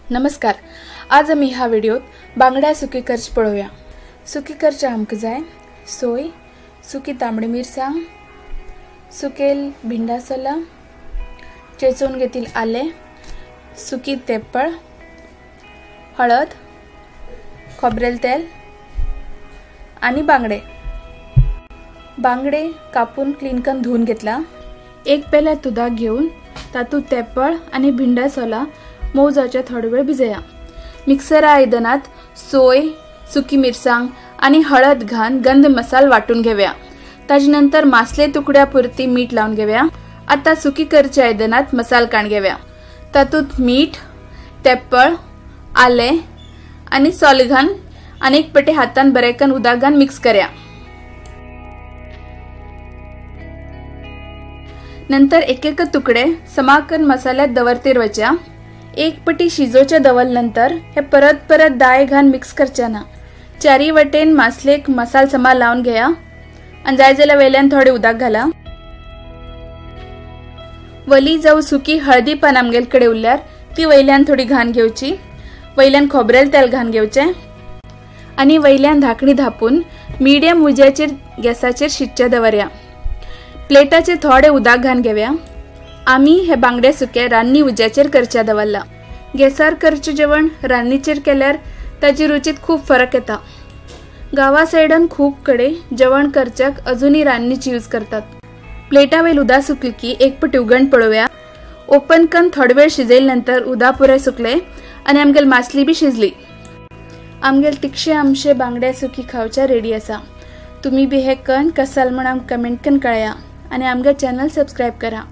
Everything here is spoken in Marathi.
नमस्कार। आज आम्ही ह्या व्हिडिओत बांगड्या सुकी करच पळोवया। सुकी करच आमकां जाय सोय, सुकी तांबडी मिरसांग, सुकेल भिंडा सोला, चेचून घेतील आले, सुकी तेप्पळ, हळद, खोबरेल तेल आणि बांगडे। बांगडे कापून क्लीन करून धुवून घेतला। एक पेल्या दुधाक घेऊन तातूंत तेप्पळ आणि भिंडा सोला मऊ जावचे थोडे वेळ भिजया। मिक्सर आयदनात सोय, सुकी मिरसांग आणि हळद घालून गंध मसाला वाटून घेवया। ताजे नंतर मासले तुकड्या पुरती मीठ लावून घेवया। आता सुकी करच्या आयदनात मसाला काण घेवया। तातूंत मीठ, तेप्पळ, आले आणि सोल घालून अनेक पटे हातान बरेकन उदक घालून मिक्स करया। नंतर एक एक तुकडे समाकन मसाल्यात दवरतीर वच्या। एक पटी शिजोवचे दवल नंतर हे परत दाय घालून मिक्स करचे ना। चारी वटेन मासलेक मसाला समा लावून घेया आणि जाय जाल्यार वेल्यान थोडे उदक घाला। वली जाऊ सुकी हळदी पान आमगेल कडे उरल्यार ती वयल्यान थोडी घाण घेवची। वयल्यान खोबरेल तेल घालून घेवचे आणि वयल्यान धाकणी धापून मिडियम उज्याचेर गॅसाचेर शिजचे दवरया। प्लेटाचेर थोडे उदक घालून घेवया। आम्ही हे बांगडे सुके रान्नी उज्याचेर करच्या दवरला। गॅसार करचे जेवण रान्नीचेर केल्यार ताची रुचीत खूप फरक येता। गावा सायडन खूप कडे जेवण करच्याक अजूनही रान्नीची यूज करतात। प्लेटा वयल उदक सुकली की एक पटी उगण पळोवया। ओपन करून थोडे वेळ शिजयले नंतर उदक पुरे सुकले आणि आमगेल मासली बी शिजली। आमगेल तिखशे आमचे बांगडे सुकी खावच्या रेडी आसा। तुम्ही बी हे कन कसाल म्हण कमेंट कन कळया आणि आमगे चॅनल सबस्क्राइब करा।